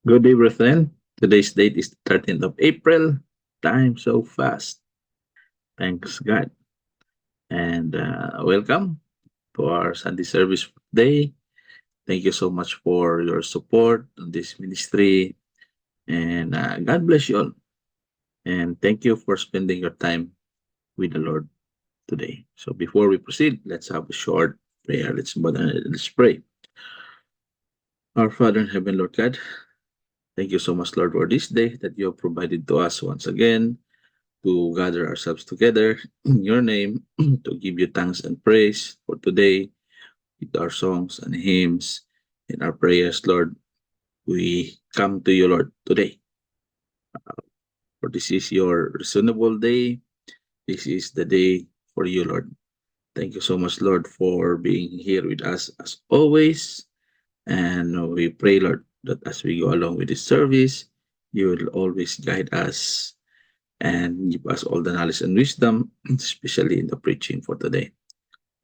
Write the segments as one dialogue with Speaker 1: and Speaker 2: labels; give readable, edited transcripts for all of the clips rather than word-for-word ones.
Speaker 1: Good day, brethren. Today's date is the 13th of April. Time so fast. Thanks God. And welcome to our Sunday service today. Thank you so much for your support on this ministry. And God bless you all. And thank you for spending your time with the Lord today. So before we proceed, let's have a short prayer. Let's pray. Our Father in heaven, Lord God, thank you so much, Lord, for this day that you have provided to us once again, to gather ourselves together in your name to give you thanks and praise for today with our songs and hymns and our prayers, Lord. We come to you, Lord, today. For this is your reasonable day. This is the day for you, Lord. Thank you so much, Lord, for being here with us as always. And we pray, Lord, that as we go along with this service, you will always guide us and give us all the knowledge and wisdom, especially in the preaching for today.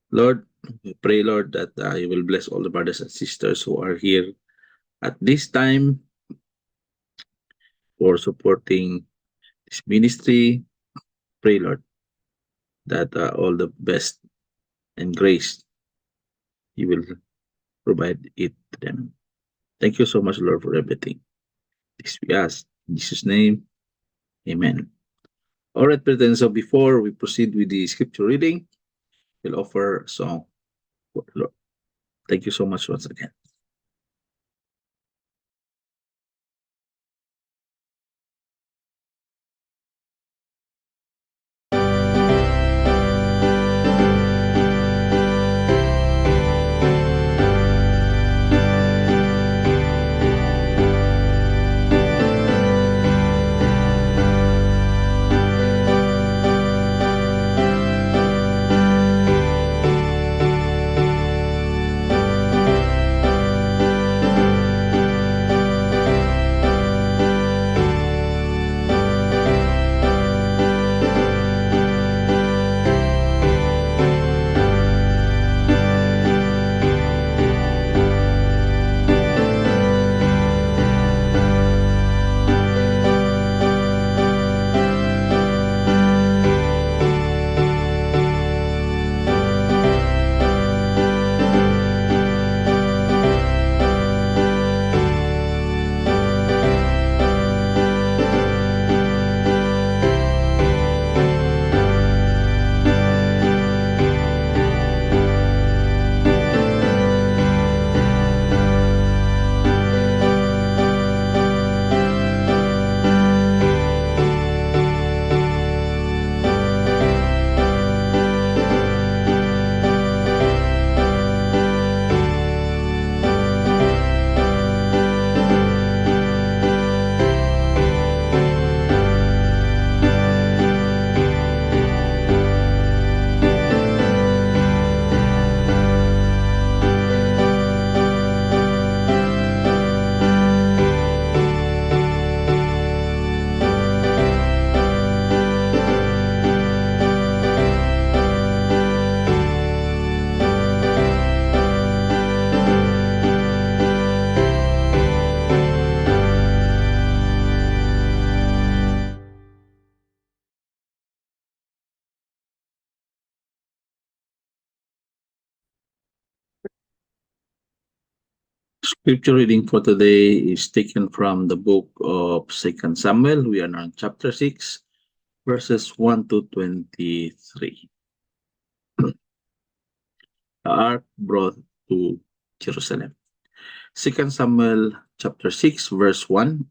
Speaker 1: Lord, we pray, Lord, that you will bless all the brothers and sisters who are here at this time for supporting this ministry. Pray, Lord, that all the best and grace you will provide it to them. Thank you so much, Lord, for everything. This we ask. In Jesus' name, amen. All right, brethren, so before we proceed with the scripture reading, we'll offer a song for the Lord. Thank you so much once again. Scripture reading for today is taken from the book of Second Samuel. We are now in chapter 6, verses 1 to 23. The ark brought to Jerusalem. Second Samuel chapter 6, verse 1.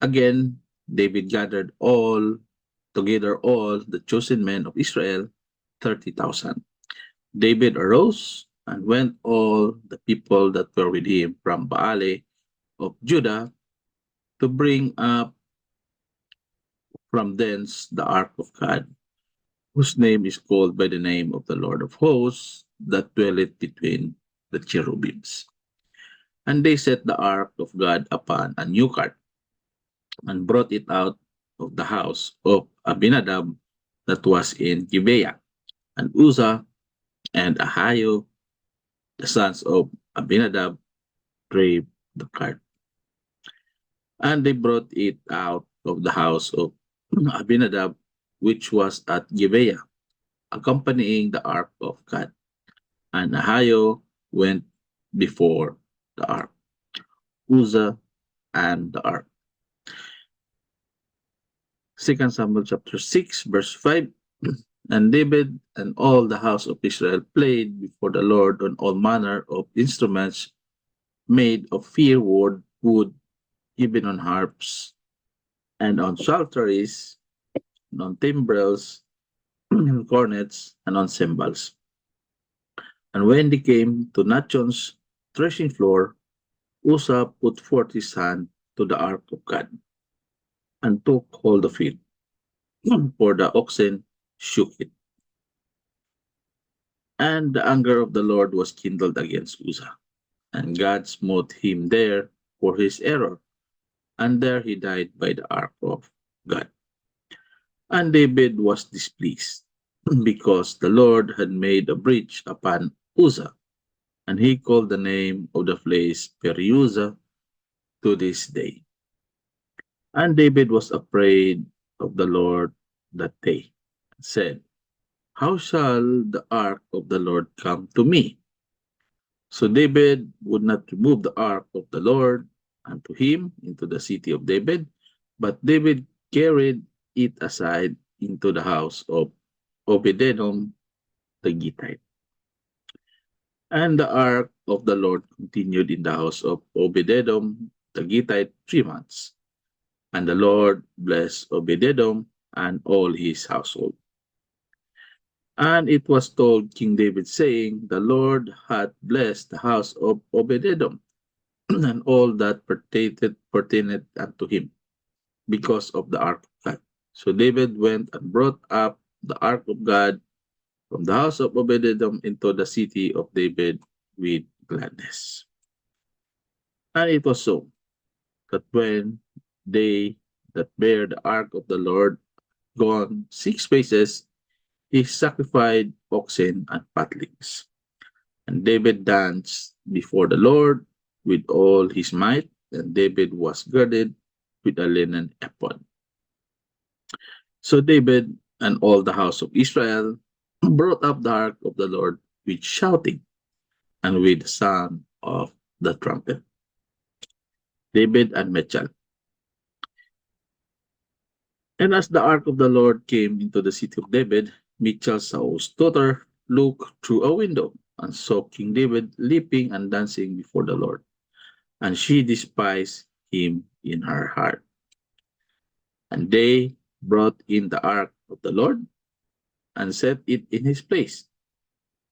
Speaker 1: Again, David gathered all the chosen men of Israel, 30,000. David arose and went all the people that were with him from Baale of Judah to bring up from thence the ark of God, whose name is called by the name of the Lord of hosts, that dwelleth between the cherubims. And they set the ark of God upon a new cart, and brought it out of the house of Abinadab that was in Gibeah. And Uzzah and Ahio, the sons of Abinadab, drave the cart. And they brought it out of the house of Abinadab, which was at Gibeah, accompanying the ark of God. And Ahio went before the ark, Uzzah and the ark. Second Samuel chapter 6, verse 5. And David and all the house of Israel played before the Lord on all manner of instruments made of fir wood, even on harps, and on psalteries, and on timbrels, and cornets, and on cymbals. And when they came to Nachon's threshing floor, Uzzah put forth his hand to the ark of God, and took hold of it, for the oxen shook it. And the anger of the Lord was kindled against Uzzah, and God smote him there for his error, and there he died by the ark of God. And David was displeased, because the Lord had made a breach upon Uzzah, and he called the name of the place Periuzzah to this day. And David was afraid of the Lord that day, and said, how shall the ark of the Lord come to me? So David would not remove the ark of the Lord unto him into the city of David, but David carried it aside into the house of Obededom the Gittite. And the ark of the Lord continued in the house of Obededom the Gittite 3 months. And the Lord blessed Obededom and all his household. And it was told King David, saying, the Lord hath blessed the house of Obededom and all that pertained unto him, because of the ark of God. So David went and brought up the ark of God from the house of Obededom into the city of David with gladness. And it was so that when they that bear the ark of the Lord gone 6 paces, he sacrificed oxen and fatlings. And David danced before the Lord with all his might, and David was girded with a linen ephod. So David and all the house of Israel brought up the ark of the Lord with shouting and with the sound of the trumpet. David and Michal. And as the ark of the Lord came into the city of David, Michal Saul's daughter looked through a window and saw King David leaping and dancing before the Lord, and she despised him in her heart. And they brought in the ark of the Lord and set it in his place,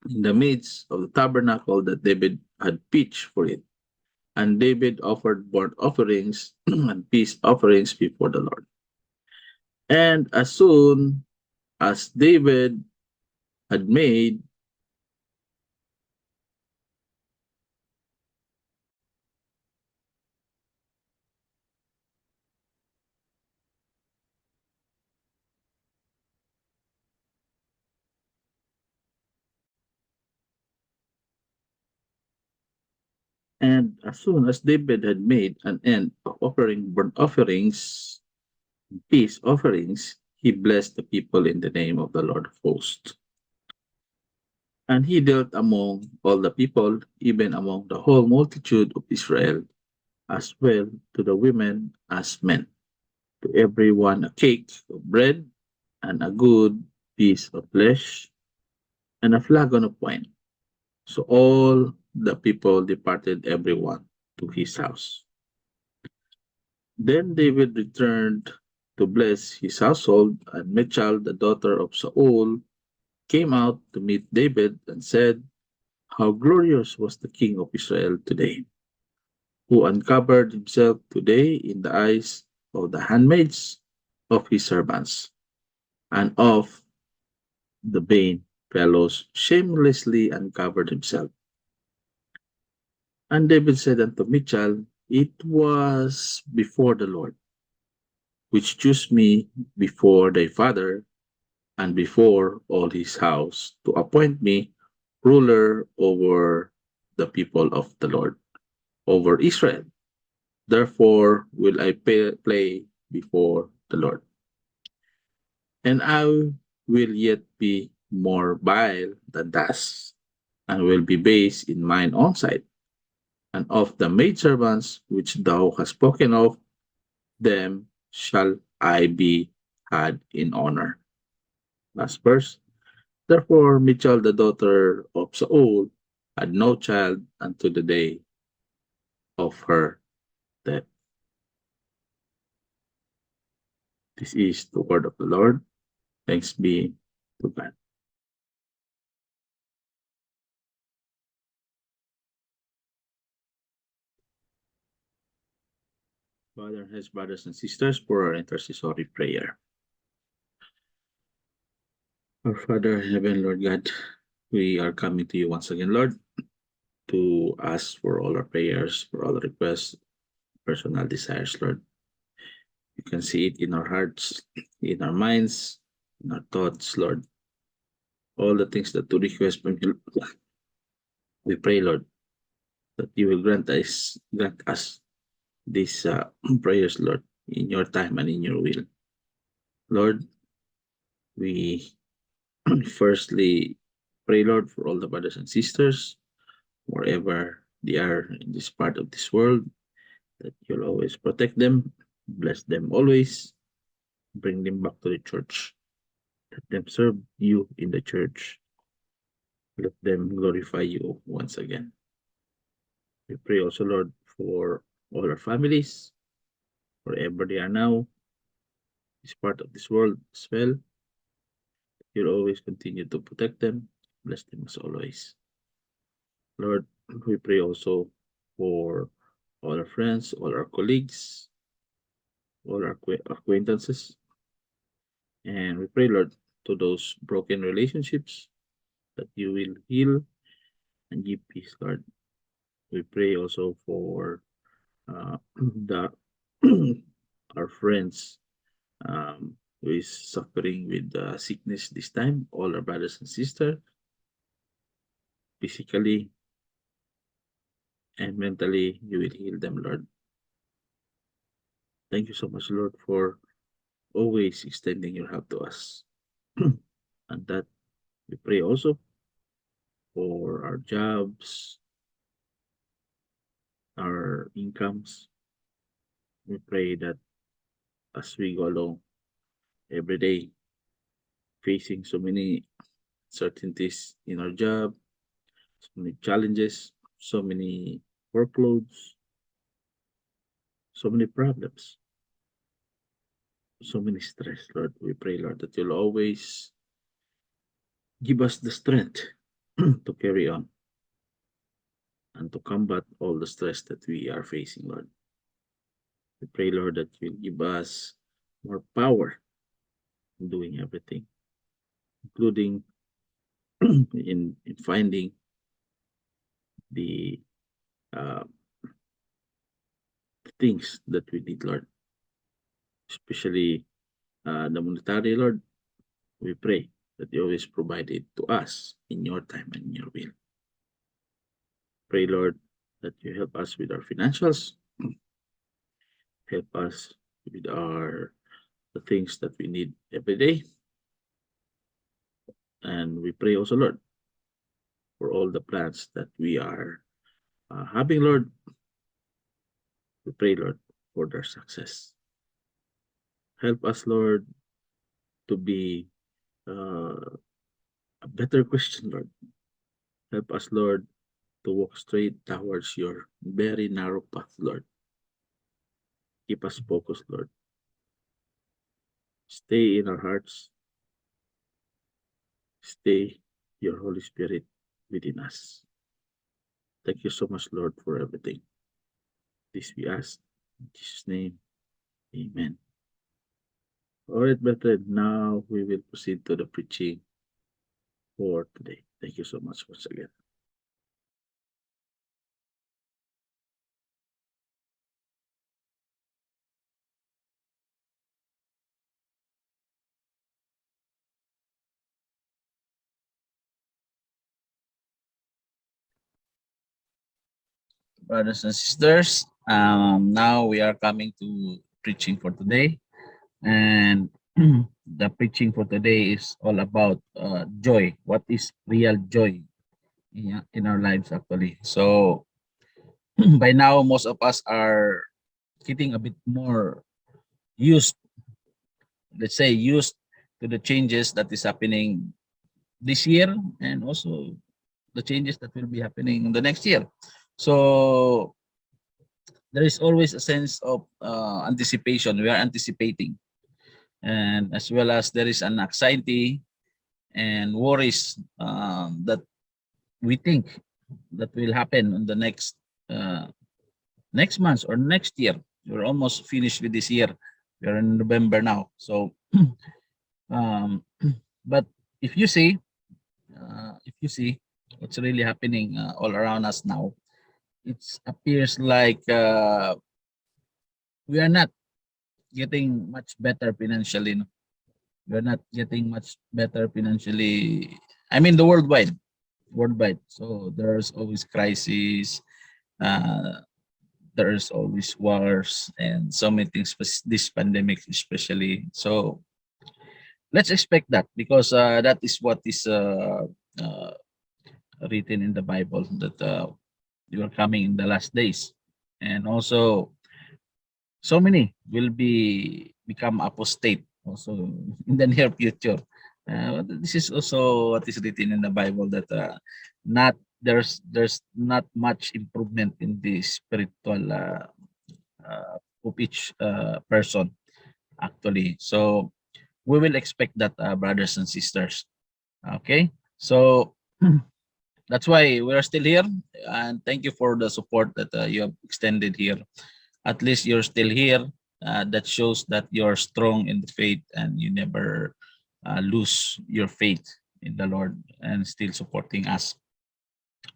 Speaker 1: in the midst of the tabernacle that David had pitched for it. And David offered burnt offerings and peace offerings before the Lord. And as soon as David had made and as soon as David had made an end of offering burnt offerings, peace offerings, he blessed the people in the name of the Lord of hosts. And he dealt among all the people, even among the whole multitude of Israel, as well to the women as men, to every one a cake of bread, and a good piece of flesh, and a flagon of wine. So all the people departed, every one to his house. Then David returned to bless his household, and Michal, the daughter of Saul, came out to meet David and said, how glorious was the king of Israel today, who uncovered himself today in the eyes of the handmaids of his servants, and of the vain fellows shamelessly uncovered himself. And David said unto Michal, it was before the Lord, which chose me before thy father and before all his house, to appoint me ruler over the people of the Lord, over Israel. Therefore will I play before the Lord. And I will yet be more vile than dust, and will be base in mine own sight. And of the maidservants which thou hast spoken of, them shall I be had in honor. Last verse. Therefore Michal the daughter of Saul had no child until the day of her death. This is the word of the Lord. Thanks be to God. Father and his brothers and sisters, for our intercessory prayer. Our Father in heaven, Lord God, we are coming to you once again, Lord, to ask for all our prayers, for all our requests, personal desires, Lord. You can see it in our hearts, in our minds, in our thoughts, Lord. All the things that to request from you, we pray, Lord, that you will grant us these prayers, Lord, in your time and in your will. Lord, we firstly pray, Lord, for all the brothers and sisters, wherever they are in this part of this world, that you'll always protect them, bless them always, bring them back to the church, let them serve you in the church, let them glorify you once again. We pray also, Lord, for all our families, wherever they are now, this part of this world as well. You'll always continue to protect them, bless them as always. Lord, we pray also for all our friends, all our colleagues, all our acquaintances, and we pray, Lord, to those broken relationships that you will heal and give peace, Lord. We pray also for the our friends who is suffering with sickness this time, all our brothers and sisters, physically and mentally, you will heal them, Lord. Thank you so much, Lord, for always extending your help to us. And that we pray also for our jobs, our incomes. We pray that as we go along every day, facing so many certainties in our job, so many challenges, so many workloads, so many problems, so many stress, Lord. We pray, Lord, that you'll always give us the strength to carry on and to combat all the stress that we are facing, Lord. We pray, Lord, that you'll give us more power in doing everything, including in finding the uh, things that we need, Lord, especially the monetary, Lord. We pray that you always provide it to us in your time and in your will. Pray, Lord, that you help us with our financials, help us with our the things that we need every day. And we pray also, Lord, for all the plans that we are having, Lord. We pray, Lord, for their success. Help us, Lord, to be uh, a better Christian, Lord. Help us, Lord, to walk straight towards your very narrow path, Lord. Keep us focused, Lord. Stay in our hearts. Stay your Holy Spirit within us. Thank you so much, Lord, for everything. This we ask in Jesus' name. Amen. All right, brethren, now we will proceed to the preaching for today. Thank you so much once again. Brothers and sisters, Now we are coming to preaching for today, and the preaching for today is all about joy. What is real joy in our lives, actually? So, by now, most of us are getting a bit more used, let's say, used to the changes that is happening this year, and also the changes that will be happening in the next year. So, there is always a sense of anticipation. We are anticipating, and as well as there is an anxiety and worries that we think that will happen in the uh, next month or next year. We're almost finished with this year. We're in November now. So, um, but if you see, if you see what's really happening all around us now, it appears like we are not getting much better financially. No? We're not getting much better financially. I mean, the worldwide. So there's always crisis. Uh, there's always wars and so many things. This pandemic, especially. So let's expect that because that is what is uh, written in the Bible that you are coming in the last days, and also so many will become apostate also in the near future. This is also what is written in the Bible that not there's not much improvement in the spiritual of each person actually. So we will expect that, brothers and sisters. Okay, so that's why we are still here, and thank you for the support that you have extended here. At least you're still here. That shows that you're strong in the faith and you never lose your faith in the Lord and still supporting us.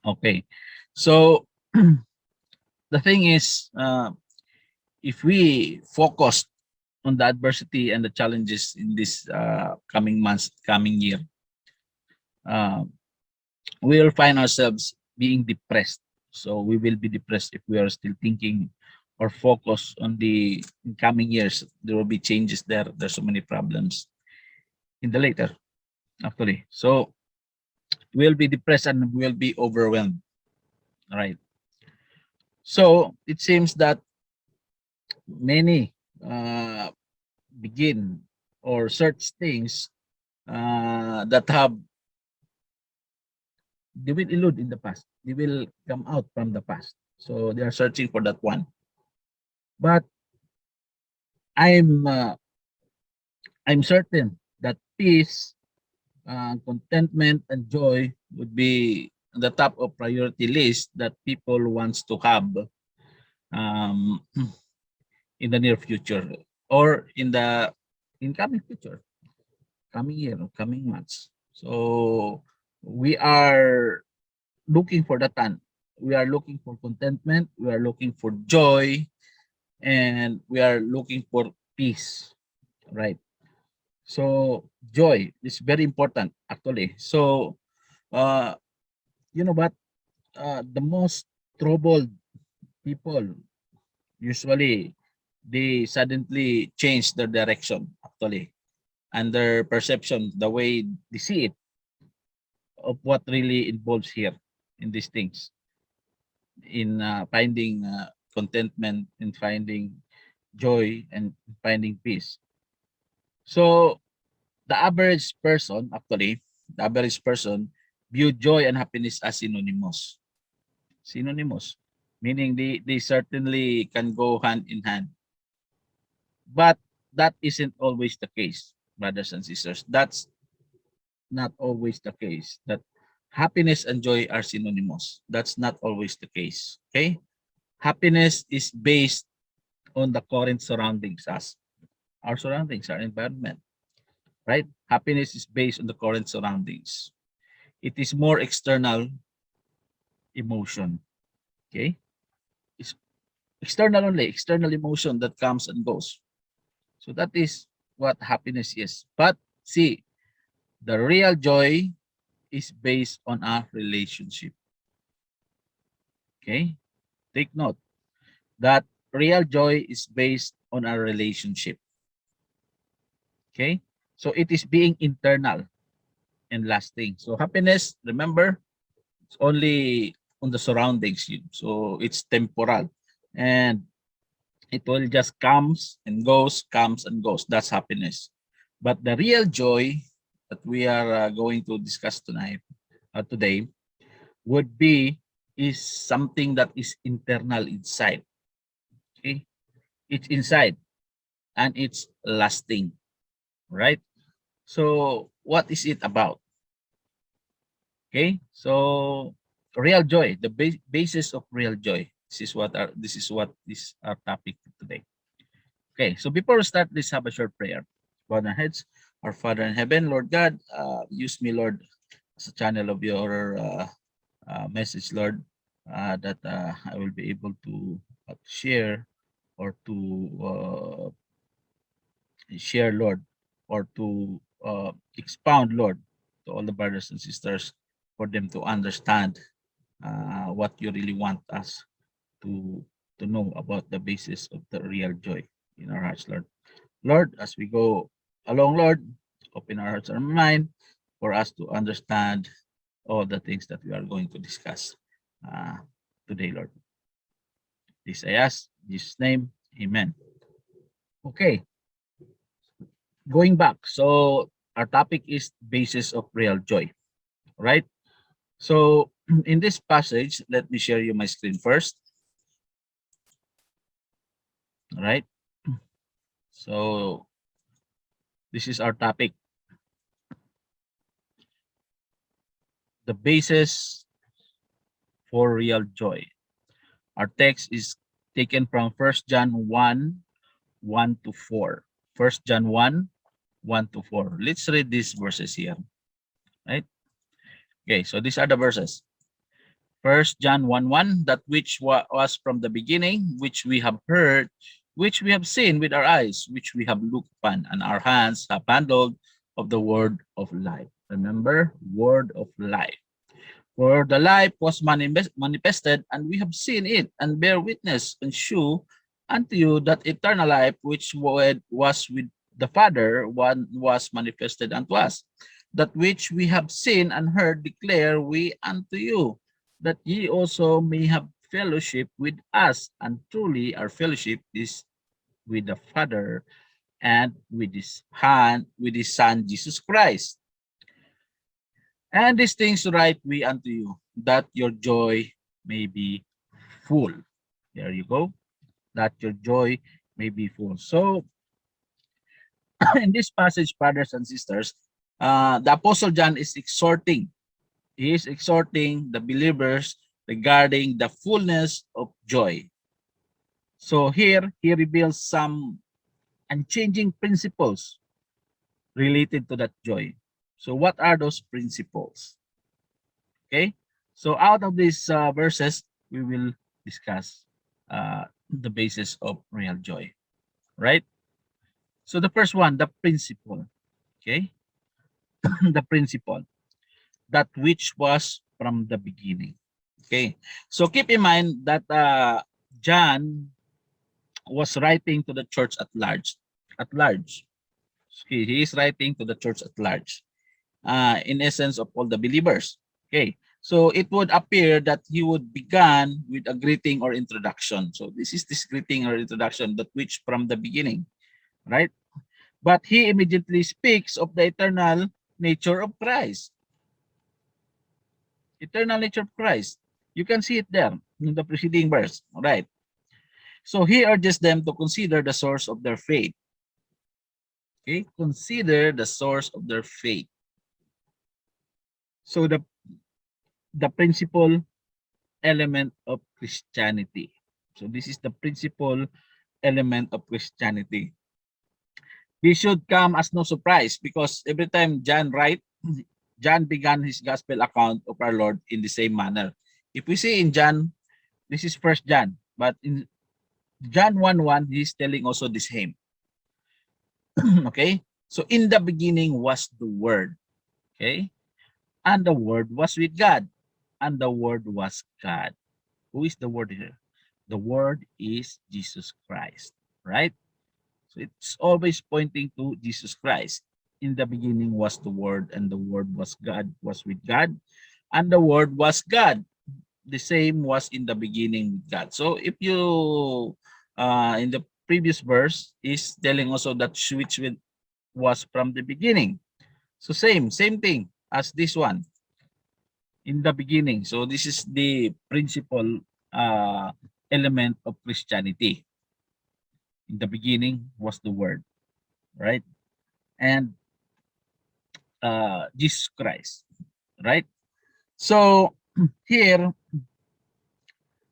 Speaker 1: Okay. So the thing is, if we focus on the adversity and the challenges in this coming months, coming year, uh, we will find ourselves being depressed. So we will be depressed if we are still thinking or focus on the coming years. There will be changes there. There's so many problems in the later, actually. So we'll be depressed and we'll be overwhelmed. All right. So it seems that many uh, begin or search things that have they will elude in the past. They will come out from the past. So they are searching for that one. But I'm uh, I'm certain that peace, contentment, and joy would be the top of priority list that people wants to have um, in the near future or in the incoming future, coming year or coming months. So we are looking for that one. We are looking for contentment. We are looking for joy, and we are looking for peace. Right. So joy is very important actually. So uh, you know what? The most troubled people usually they suddenly change their direction actually and their perception, the way they see it of what really involves here in these things, in finding contentment, in finding joy, and finding peace. So the average person actually, the average person view joy and happiness as synonymous. Synonymous, meaning they certainly can go hand in hand. But that isn't always the case, brothers and sisters. That's not always the case. That happiness and joy are synonymous. That's not always the case. Okay? Happiness is based on the current surroundings, us, our surroundings, our environment, right? Happiness is based on the current surroundings. It is more external emotion. Okay? It's external only, external emotion that comes and goes. So that is what happiness is. But see, the real joy is based on a relationship. Okay? Take note. that real joy is based on a relationship. Okay? So it is being internal and lasting. So happiness, remember, it's only on the surroundings. So it's temporal. And it will just comes and goes. That's happiness. But the real joy that we are going to discuss today, would be is something that is internal inside. Okay, it's inside and it's lasting, right? So what is it about? Okay, so real joy, the basis of real joy. This is our topic today. Okay, so before we start, let's have a short prayer. Bow our heads. Our Father in heaven, Lord God, use me, Lord, as a channel of your message, Lord, that I will be able to share or to share, Lord, or to expound, Lord, to all the brothers and sisters for them to understand what you really want us to to know about the basis of the real joy in our hearts, Lord. Lord, as we go along, Lord, open our hearts and mind for us to understand all the things that we are going to discuss uh, today, Lord. This I ask, in Jesus' name, amen. Okay, going back. So our topic is basis of real joy, right? So in this passage, let me share you my screen first, right? So this is our topic, the basis for real joy. Our text is taken from First John 1, 1 to 4. First John 1, 1 to 4. Let's read these verses here, right? Okay, so these are the verses. First John 1, 1, that which was from the beginning, which we have heard, which we have seen with our eyes, which we have looked upon, and our hands have handled of the word of life. Remember, word of life. For the life was manifested, and we have seen it, and bear witness, and shew unto you that eternal life which was with the Father one was manifested unto us. That which we have seen and heard declare we unto you, that ye also may have fellowship with us. And truly our fellowship is with the Father and with his Son Jesus Christ. And these things write we unto you, that your joy may be full. There you go. That your joy may be full. So, in this passage, brothers and sisters, the Apostle John is exhorting. He is exhorting the believers regarding the fullness of joy. So here, he reveals some unchanging principles related to that joy. So what are those principles? Okay, so out of these verses, we will discuss the basis of real joy, right? So the first one, the principle, okay? The principle, that which was from the beginning, okay? So keep in mind that John was writing to the church at large. Okay, he is writing to the church at large, in essence of all the believers. Okay, so it would appear that he would begin with a greeting or introduction. So this greeting or introduction that which from the beginning, right? But he immediately speaks of the eternal nature of Christ. Eternal nature of Christ. You can see it there in the preceding verse, right? So he urges them to consider the source of their faith. Okay, consider the source of their faith. So the principal element of Christianity. So this is the principal element of Christianity. This should come as no surprise because every time John began his gospel account of our Lord in the same manner. If we see in John, this is First John, but in John 1:1, he's telling also the same. Okay, so in the beginning was the Word. Okay, and the Word was with God, and the Word was God. Who is the Word here?
Speaker 2: The Word is Jesus Christ, right? So it's always pointing to Jesus Christ. In the beginning was the Word, and the Word was God, was with God, and the Word was God. The same was in the beginning with God. So if you in the previous verse is telling also that which was from the beginning. So same thing as this one in the beginning. So this is the principal uh, element of Christianity. In the beginning was the Word, right? And Jesus Christ, right? So here,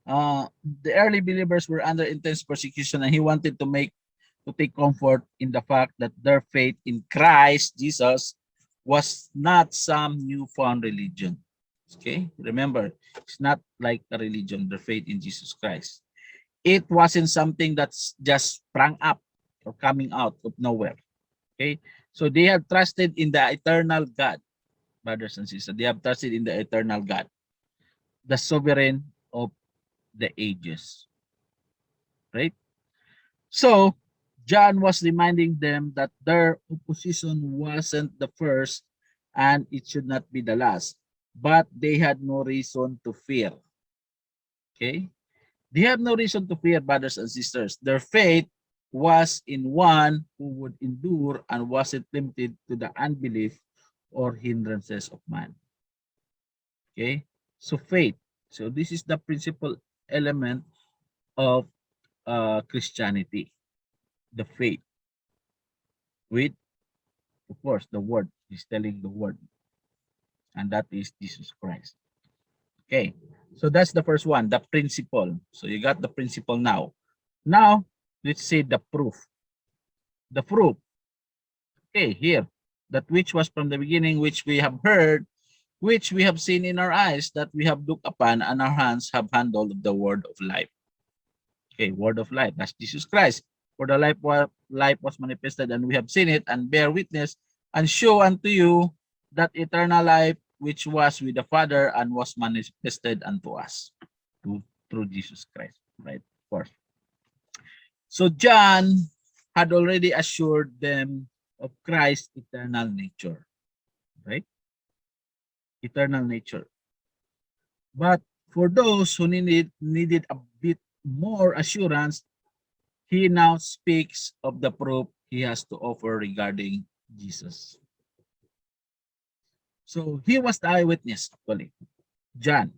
Speaker 2: the early believers were under intense persecution, and he wanted to take comfort in the fact that their faith in Christ Jesus was not some newfound religion. Okay, remember, it's not like a religion. Their faith in Jesus Christ. It wasn't something that's just sprang up or coming out of nowhere. Okay, so they have trusted in the eternal God, brothers and sisters. They have trusted in the eternal God, the sovereign of the ages, right? So John was reminding them that their opposition wasn't the first and it should not be the last, but they had no reason to fear. Okay? They have no reason to fear, brothers and sisters. Their faith was in one who would endure and wasn't limited to the unbelief or hindrances of man. Okay? So faith. So this is the principal element of Christianity, the faith with, of course, the word. He's telling the word, and that is Jesus Christ. Okay, so that's the first one, the principle. So you got the principle now. Now, let's say the proof. The proof, okay, here, that which was from the beginning, which we have heard, which we have seen in our eyes, that we have looked upon, and our hands have handled the word of life. Okay, word of life, that's Jesus Christ. For the life was manifested, and we have seen it, and bear witness, and show unto you that eternal life which was with the Father and was manifested unto us through Jesus Christ. Right? Of course. So John had already assured them of Christ's eternal nature. Right? Eternal nature. But for those who needed a bit more assurance, he now speaks of the proof he has to offer regarding Jesus. So he was the eyewitness, actually, John.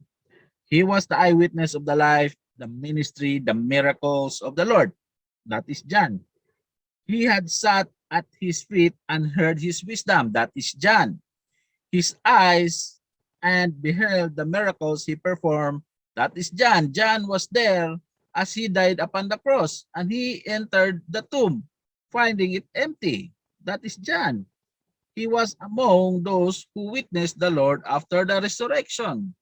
Speaker 2: He was the eyewitness of the life, the ministry, the miracles of the Lord. That is John. He had sat at his feet and heard his wisdom. That is John. His eyes and beheld the miracles he performed. That is John. John was there as he died upon the cross, and he entered the tomb, finding it empty. That is John. He was among those who witnessed the Lord after the resurrection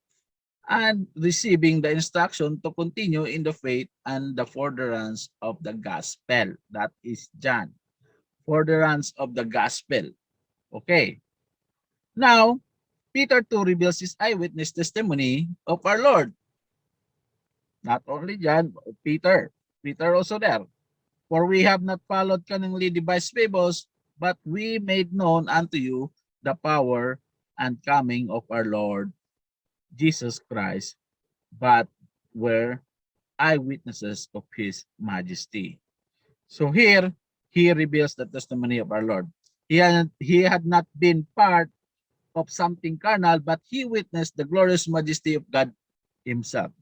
Speaker 2: and receiving the instruction to continue in the faith and the furtherance of the gospel. That is John. Furtherance of the gospel. Okay. Now, Peter too reveals his eyewitness testimony of our Lord. Not only John, but Peter. Peter also there. For we have not followed cunningly devised fables, but we made known unto you the power and coming of our Lord Jesus Christ, but were eyewitnesses of his majesty. So here, he reveals the testimony of our Lord. He had not been part of something carnal, but he witnessed the glorious majesty of God himself.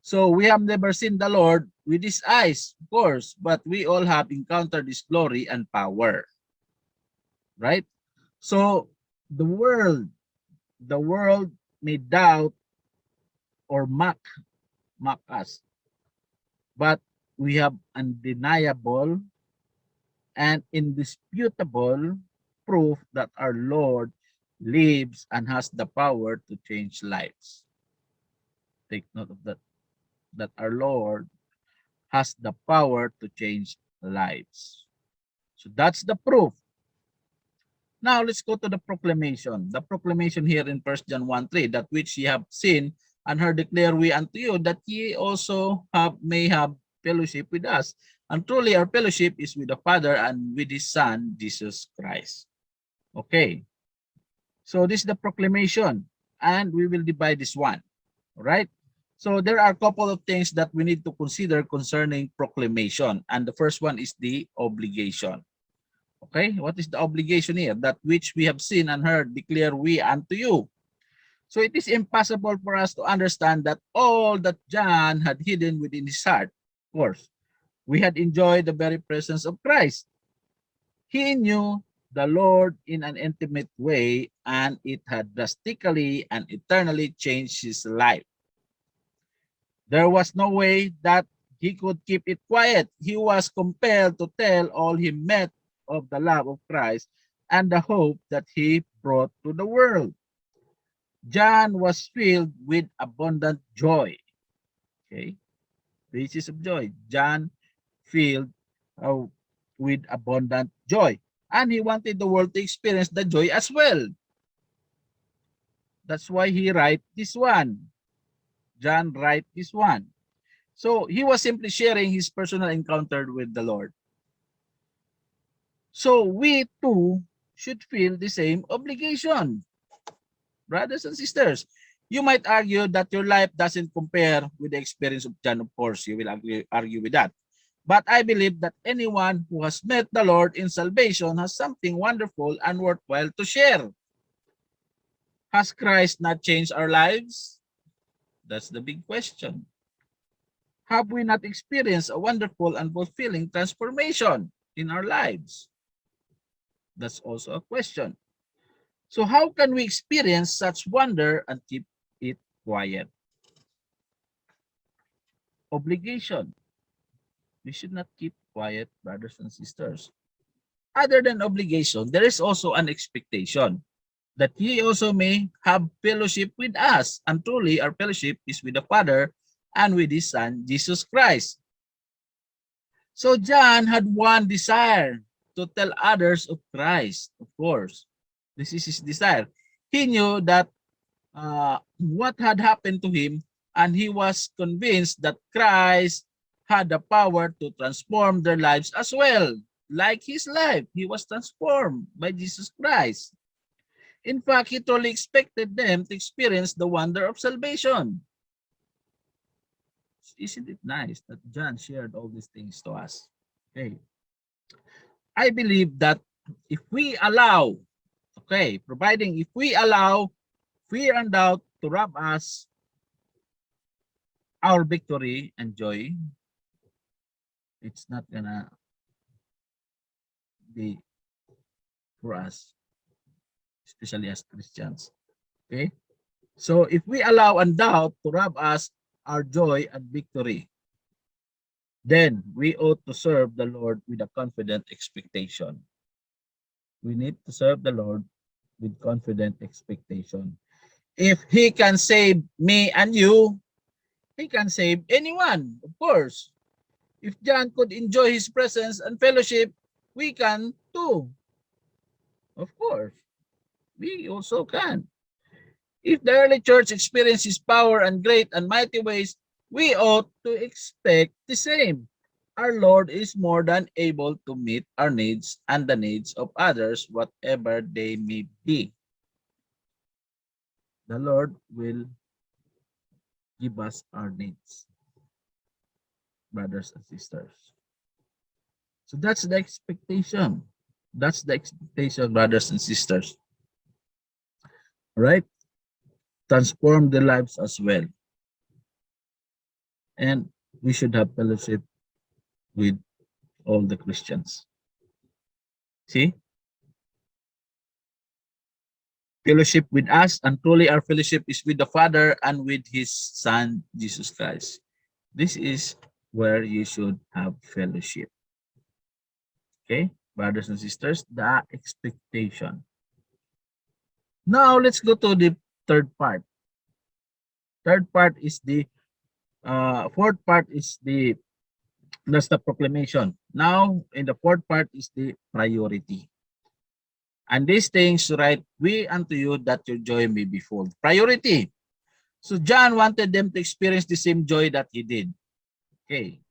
Speaker 2: So we have never seen the Lord with his eyes, of course, but we all have encountered his glory and power, right? So the world may doubt or mock us, but we have undeniable and indisputable proof that our Lord lives and has the power to change lives. Take note of that, that our Lord has the power to change lives. So that's the proof. Now let's go to the proclamation. The proclamation here in 1 John 1:3, that which ye have seen and heard declare we unto you, that ye also may have fellowship with us. And truly our fellowship is with the Father and with his Son, Jesus Christ. Okay. So this is the proclamation, and we will divide this one. All right. So there are a couple of things that we need to consider concerning proclamation. And the first one is the obligation. Okay, what is the obligation here? That which we have seen and heard declare we unto you. So it is impossible for us to understand that all that John had hidden within his heart. Of course, we had enjoyed the very presence of Christ. He knew the Lord in an intimate way, and it had drastically and eternally changed his life. There was no way that he could keep it quiet. He was compelled to tell all he met of the love of Christ and the hope that he brought to the world. John was filled with abundant joy. Okay, basis of joy. John filled with abundant joy, and he wanted the world to experience the joy as well. That's why he write this one. John write this one. So he was simply sharing his personal encounter with the Lord. So we too should feel the same obligation. Brothers and sisters, you might argue that your life doesn't compare with the experience of John. Of course, you will argue with that. But I believe that anyone who has met the Lord in salvation has something wonderful and worthwhile to share. Has Christ not changed our lives? That's the big question. Have we not experienced a wonderful and fulfilling transformation in our lives? That's also a question. So how can we experience such wonder and keep it quiet? Obligation. We should not keep quiet, brothers and sisters. Other than obligation, there is also an expectation that ye also may have fellowship with us. And truly our fellowship is with the Father and with his Son, Jesus Christ. So John had one desire, to tell others of Christ, of course. This is his desire. He knew that what had happened to him, and he was convinced that Christ had the power to transform their lives as well. Like his life, he was transformed by Jesus Christ. In fact, he truly expected them to experience the wonder of salvation. Isn't it nice that John shared all these things to us? Okay. I believe that if we allow, providing if we allow fear and doubt to rob us our victory and joy, it's not gonna be for us, especially as Christians. Okay? So if we allow and doubt to rob us our joy and victory, then we ought to serve the Lord with a confident expectation. We need to serve the Lord with confident expectation. If he can save me and you, he can save anyone, of course. If John could enjoy his presence and fellowship, we can too. Of course, we also can. If the early church experiences power and great and mighty ways, we ought to expect the same. Our Lord is more than able to meet our needs and the needs of others, whatever they may be. The Lord will give us our needs, brothers and sisters. So that's the expectation. That's the expectation, brothers and sisters. Right? Transform their lives as well. And we should have fellowship with all the Christians. See? Fellowship with us, and truly our fellowship is with the Father and with his Son, Jesus Christ. This is where you should have fellowship. Okay, brothers and sisters, the expectation. Now let's go to the third part. Third part is the fourth part is that's the proclamation. Now in the fourth part is the priority. And these things write we unto you that your joy may be full. Priority. So John wanted them to experience the same joy that he did. Okay.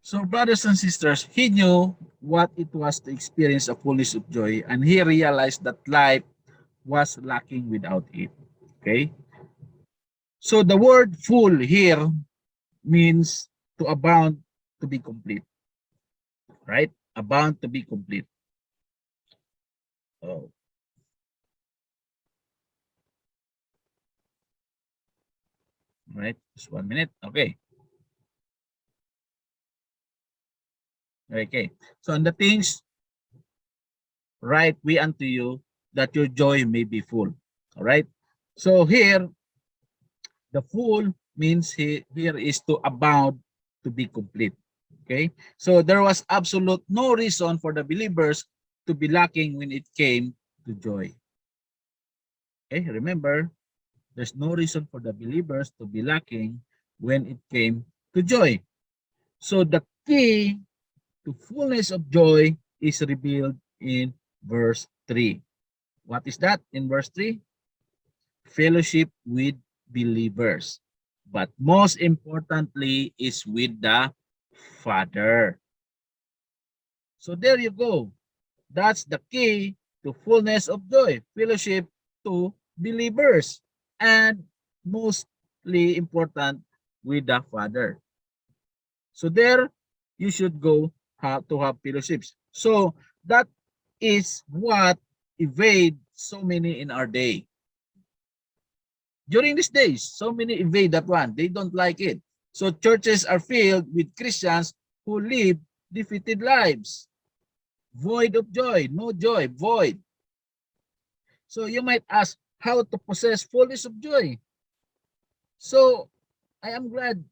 Speaker 2: So brothers and sisters, he knew what it was to experience a fullness of joy, and he realized that life was lacking without it. Okay. So the word full here means to abound, to be complete, right? Abound, to be complete. Oh, right. Just 1 minute. Okay. Okay. So on the things write we unto you that your joy may be full. All right. So here, the full means here is to abound, to be complete. Okay. So there was absolute no reason for the believers to be lacking when it came to joy. Okay. Remember, there's no reason for the believers to be lacking when it came to joy. So the key to fullness of joy is revealed in verse 3. What is that in verse 3? Fellowship with believers. But most importantly is with the Father. So there you go. That's the key to fullness of joy. Fellowship to believers. And mostly important with the Father. So there you should go to have fellowships. So that is what evade so many in our day. During these days, so many evade that one. They don't like it. So churches are filled with Christians who live defeated lives, void of joy, no joy, void. So you might ask how to possess fullness of joy. So I am glad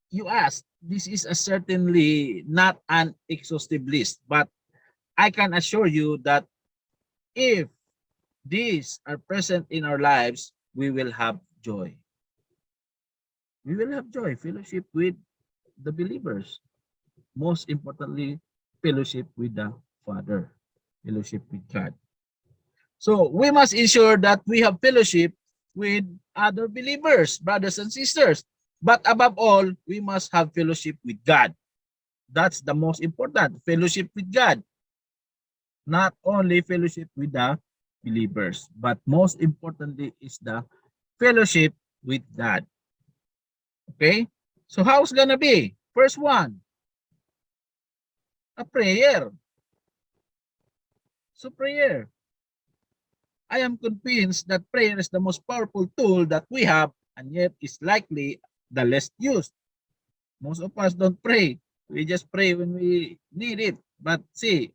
Speaker 2: you asked. This is a certainly not an exhaustive list, but I can assure you that if these are present in our lives, we will have joy. We will have joy, fellowship with the believers. Most importantly, fellowship with the Father, fellowship with God. So we must ensure that we have fellowship with other believers, brothers and sisters. But above all, we must have fellowship with God. That's the most important, fellowship with God. Not only fellowship with the believers, but most importantly is the fellowship with God. Okay? So how's gonna be? First one, a prayer. So prayer. I am convinced that prayer is the most powerful tool that we have and yet is likely the less used. Most of us don't pray. We just pray when we need it. But see,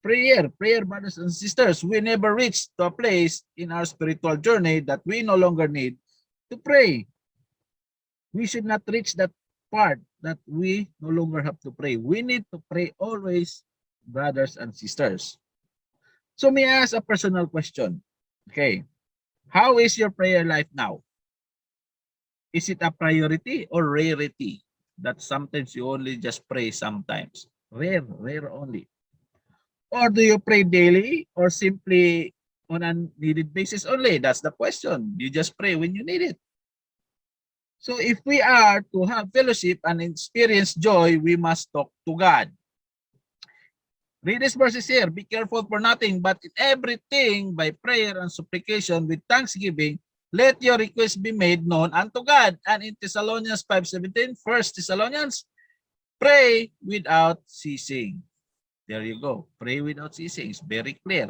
Speaker 2: prayer, brothers and sisters, we never reach to a place in our spiritual journey that we no longer need to pray. We should not reach that part that we no longer have to pray. We need to pray always, brothers and sisters. So may I ask a personal question? Okay. How is your prayer life now? Is it a priority or rarity? That sometimes you only just pray sometimes. Rare only. Or do you pray daily or simply on a needed basis only? That's the question. You just pray when you need it. So if we are to have fellowship and experience joy, we must talk to God. Read this verses here. Be careful for nothing, but in everything by prayer and supplication with thanksgiving, let your requests be made known unto God. And in Thessalonians 5:17, 1 Thessalonians, pray without ceasing. There you go. Pray without ceasing. It's very clear.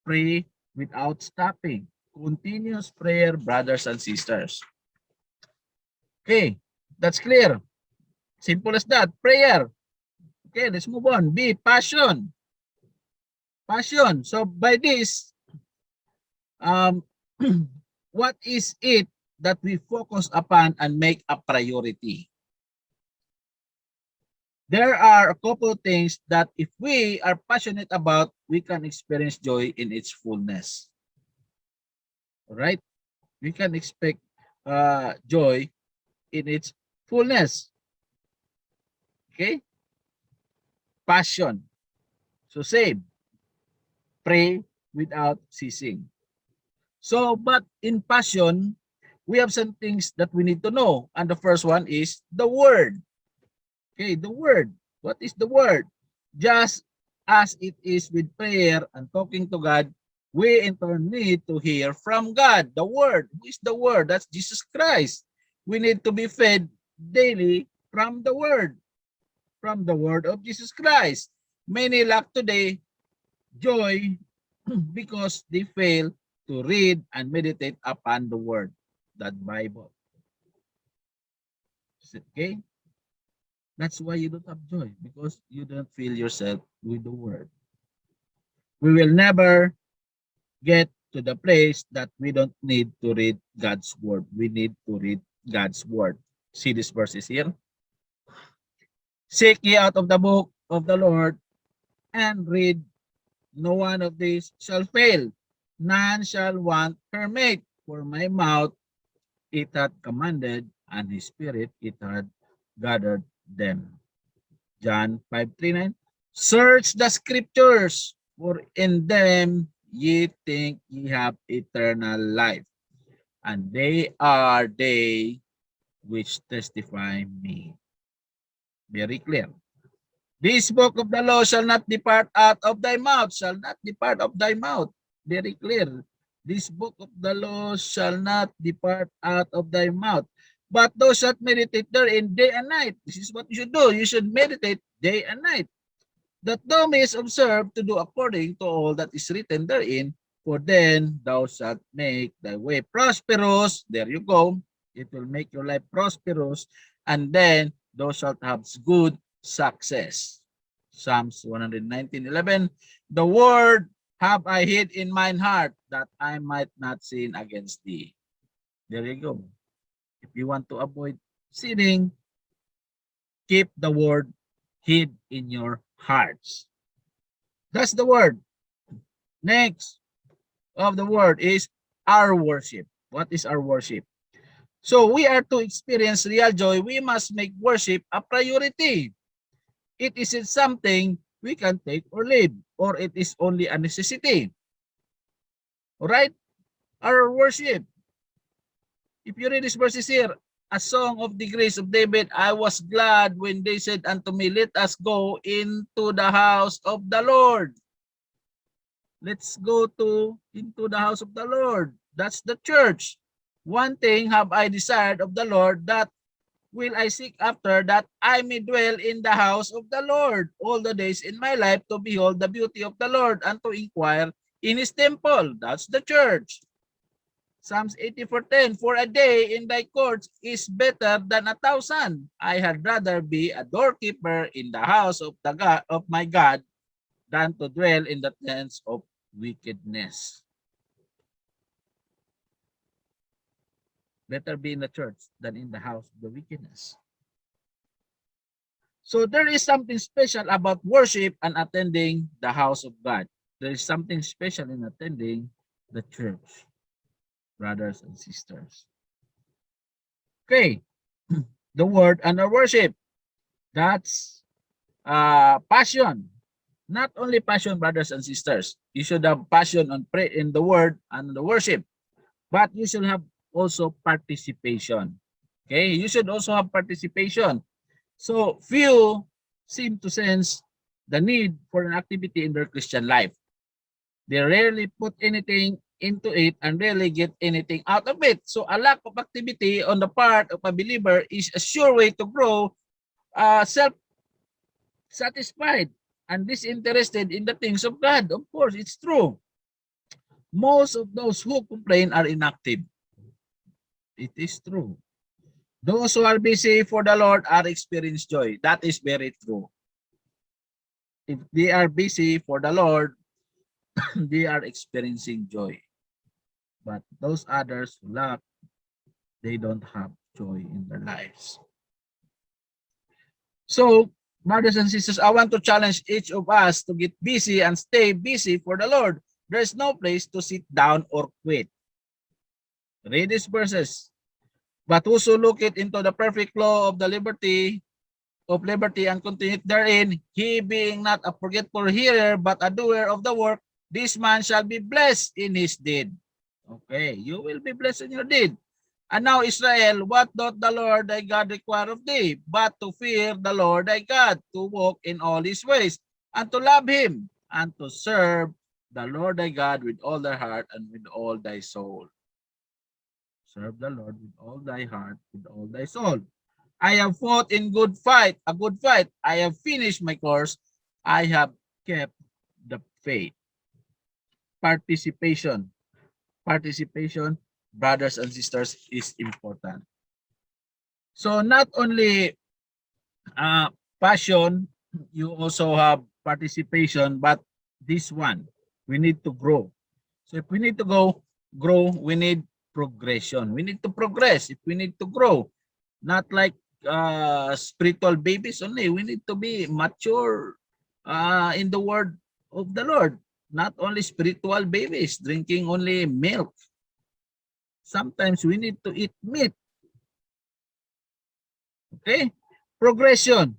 Speaker 2: Pray without stopping. Continuous prayer, brothers and sisters. Okay, that's clear. Simple as that. Prayer. Okay, let's move on. B, passion. Passion. So by this, um, what is it that we focus upon and make a priority? There are a couple of things that if we are passionate about, we can experience joy in its fullness. All right? We can expect joy in its fullness. Okay? Passion. So same. Pray without ceasing. So, but in passion, we have some things that we need to know. And the first one is the word. Okay, the word. What is the word? Just as it is with prayer and talking to God, we in turn need to hear from God. The word. Who is the word? That's Jesus Christ. We need to be fed daily from the word of Jesus Christ. Many lack today joy because they fail to read and meditate upon the word, that Bible. Okay? That's why you don't have joy, because you don't fill yourself with the word. We will never get to the place that we don't need to read God's word. We need to read God's word. See these verses here. Seek ye out of the book of the Lord and read. No one of these shall fail. None shall want her mate. For my mouth it hath commanded, and his spirit it hath gathered them. John 5:39. Search the scriptures, for in them ye think ye have eternal life, and they are they which testify me. Very clear. This book of the law shall not depart out of thy mouth, shall not depart of thy mouth. Very clear. This book of the law shall not depart out of thy mouth, but thou shalt meditate therein day and night. This is what you should do. You should meditate day and night, that thou mayest observe to do according to all that is written therein, for then thou shalt make thy way prosperous. There you go. It will make your life prosperous, and then thou shalt have good success. Psalms 119:11. The word have I hid in mine heart, that I might not sin against thee. There you go. If you want to avoid sinning, keep the word hid in your hearts. That's the word. Next of the word is our worship. What is our worship? So we are to experience real joy. We must make worship a priority. It isn't something we can take or leave, or it is only a necessity. All right? Our worship. If you read this verses here, a song of the grace of David, I was glad when they said unto me, let us go into the house of the Lord. Let's go into the house of the Lord. That's the church. One thing have I desired of the Lord, that will I seek after, that I may dwell in the house of the Lord all the days in my life, to behold the beauty of the Lord and to inquire in his temple. That's the church. Psalms 84:10, for a day in thy courts is better than 1,000. I had rather be a doorkeeper in the house of the God of my God than to dwell in the tents of wickedness. Better be in the church than in the house of the wickedness. So there is something special about worship and attending the house of God. There is something special in attending the church, brothers and sisters. Okay, the word and our worship. That's passion. Not only passion, brothers and sisters. You should have passion on pray in the word and the worship, but you should have also participation. Okay, you should also have participation. So few seem to sense the need for an activity in their Christian life. They rarely put anything into it and rarely get anything out of it. So a lack of activity on the part of a believer is a sure way to grow self-satisfied and disinterested in the things of God. Of course, it's true. Most of those who complain are inactive. It is true. Those who are busy for the Lord are experience joy. That is very true. If they are busy for the Lord, they are experiencing joy. But those others who lack, they don't have joy in their lives. So, brothers and sisters, I want to challenge each of us to get busy and stay busy for the Lord. There's no place to sit down or quit. Read these verses. But whoso looketh into the perfect law of the liberty and continueth therein, he being not a forgetful hearer, but a doer of the work, this man shall be blessed in his deed. Okay, you will be blessed in your deed. And now, Israel, what doth the Lord thy God require of thee? But to fear the Lord thy God, to walk in all his ways, and to love him, and to serve the Lord thy God with all thy heart and with all thy soul. Serve the Lord with all thy heart, with all thy soul. I have fought in good fight, a good fight. I have finished my course. I have kept the faith. Participation. Participation, brothers and sisters, is important. So not only passion, you also have participation, but this one, we need to grow. So if we need to grow, we need progression. We need to progress if we need to grow. Not like spiritual babies only. We need to be mature in the word of the Lord. Not only spiritual babies drinking only milk. Sometimes we need to eat meat. Okay? Progression.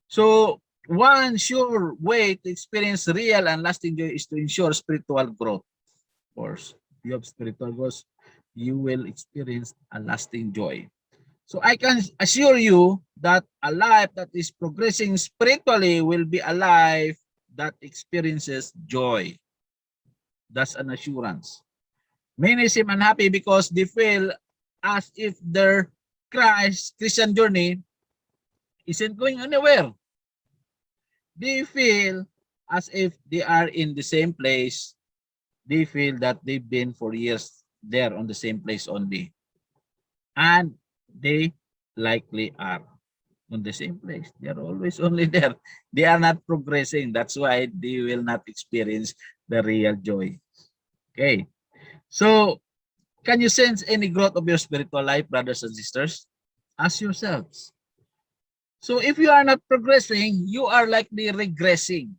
Speaker 2: So one sure way to experience real and lasting joy is to ensure spiritual growth. Of course, if you have spiritual growth, you will experience a lasting joy. So I can assure you that a life that is progressing spiritually will be a life that experiences joy. That's an assurance. Many seem unhappy because they feel as if their Christian journey isn't going anywhere. They feel as if they are in the same place. They feel that they've been for years there on the same place only. And they likely are on the same place. They are always only there. They are not progressing. That's why they will not experience the real joy. Okay. So, can you sense any growth of your spiritual life, brothers and sisters? Ask yourselves. So, if you are not progressing, you are likely regressing.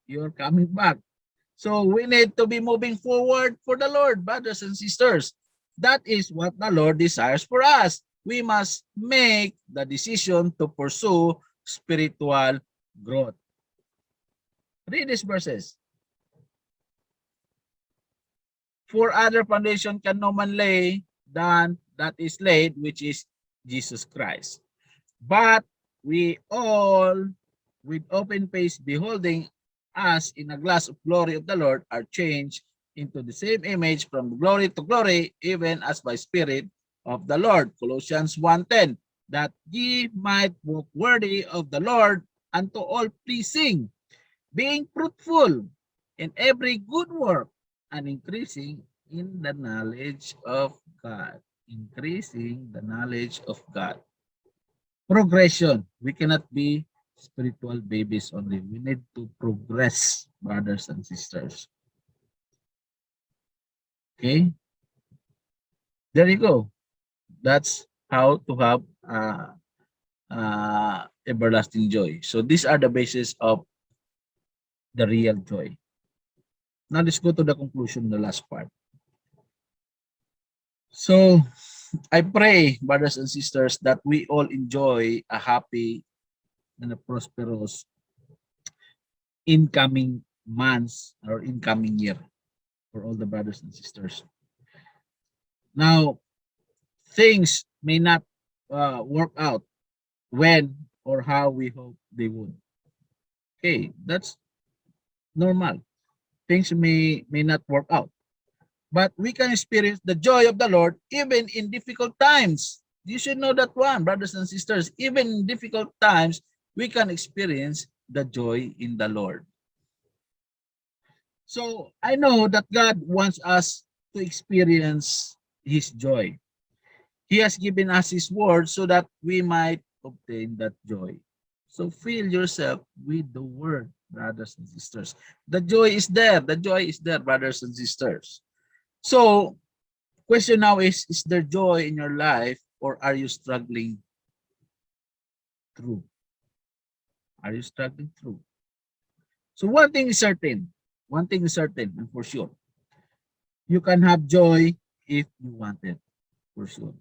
Speaker 2: You're coming back. So we need to be moving forward for the Lord, brothers and sisters. That is what the Lord desires for us. We must make the decision to pursue spiritual growth. Read these verses. For other foundation can no man lay than that is laid, which is Jesus Christ. But we all, with open face, beholding as in a glass of glory of the Lord, are changed into the same image from glory to glory, even as by Spirit of the Lord. Colossians 1:10, that ye might walk worthy of the Lord unto all pleasing, being fruitful in every good work and increasing in the knowledge of God. Increasing the knowledge of God. Progression. We cannot be spiritual babies only. We need to progress, brothers and sisters. Okay? There you go. That's how to have everlasting joy. So these are the basis of the real joy. Now let's go to the conclusion, the last part. So I pray, brothers and sisters, that we all enjoy a happy and a prosperous incoming months or incoming year for all the brothers and sisters. Now, things may not work out when or how we hope they would. Okay, that's normal. Things may not work out, but we can experience the joy of the Lord even in difficult times. You should know that one, brothers and sisters. Even in difficult times, we can experience the joy in the Lord. So I know that God wants us to experience His joy. He has given us His word so that we might obtain that joy. So fill yourself with the word, brothers and sisters. The joy is there. The joy is there, brothers and sisters. So, question now is there joy in your life or are you struggling through? Are you struggling through? So one thing is certain. One thing is certain and for sure. You can have joy if you want it. For sure.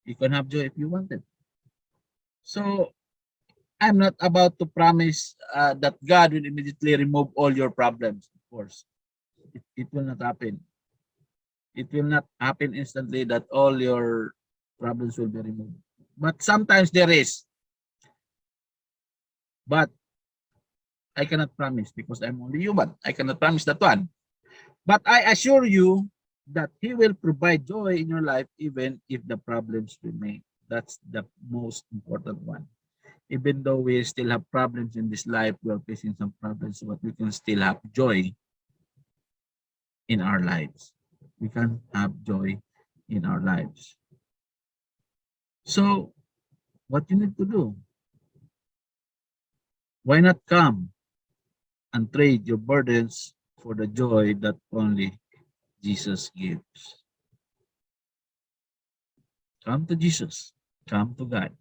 Speaker 2: You can have joy if you want it. So I'm not about to promise that God will immediately remove all your problems. Of course, it will not happen. It will not happen instantly that all your problems will be removed. But sometimes there is, but I cannot promise because I'm only human. I cannot promise that one. But I assure you that He will provide joy in your life even if the problems remain. That's the most important one. Even though we still have problems in this life, we are facing some problems, but we can still have joy in our lives. We can have joy in our lives. So, what you need to do? Why not come and trade your burdens for the joy that only Jesus gives? Come to Jesus, come to God,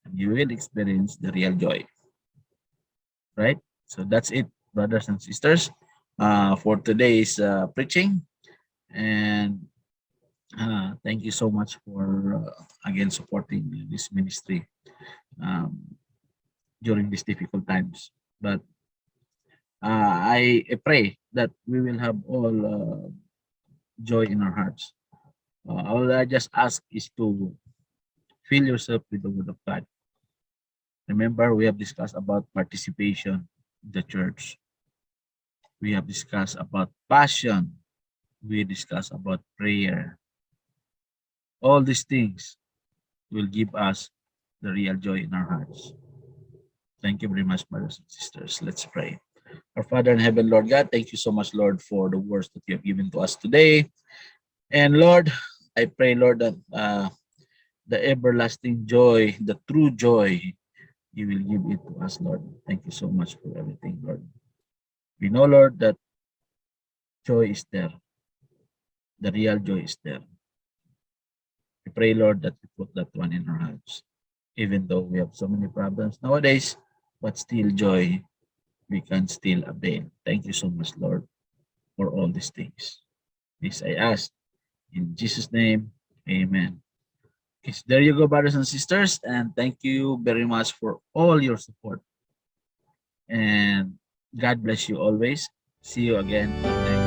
Speaker 2: and you will experience the real joy, right? So that's it, brothers and sisters, for today's preaching. And thank you so much for again supporting this ministry um, during these difficult times. But I pray that we will have all joy in our hearts. All I just ask is to fill yourself with the Word of God. Remember, we have discussed about participation in the church. We have discussed about passion. We discussed about prayer. All these things will give us the real joy in our hearts. Thank you very much, brothers and sisters. Let's pray. Our Father in heaven, Lord God, thank you so much, Lord, for the words that you have given to us today. And Lord, I pray, Lord, that the everlasting joy, the true joy, you will give it to us, Lord. Thank you so much for everything, Lord. We know, Lord, that joy is there. The real joy is there. We pray, Lord, that you put that one in our hearts. Even though we have so many problems nowadays, but still joy we can still avail. Thank you so much, Lord, for all these things. This I ask in Jesus' name. Amen. Okay, so there you go, brothers and sisters, and thank you very much for all your support. And God bless you always. See you again next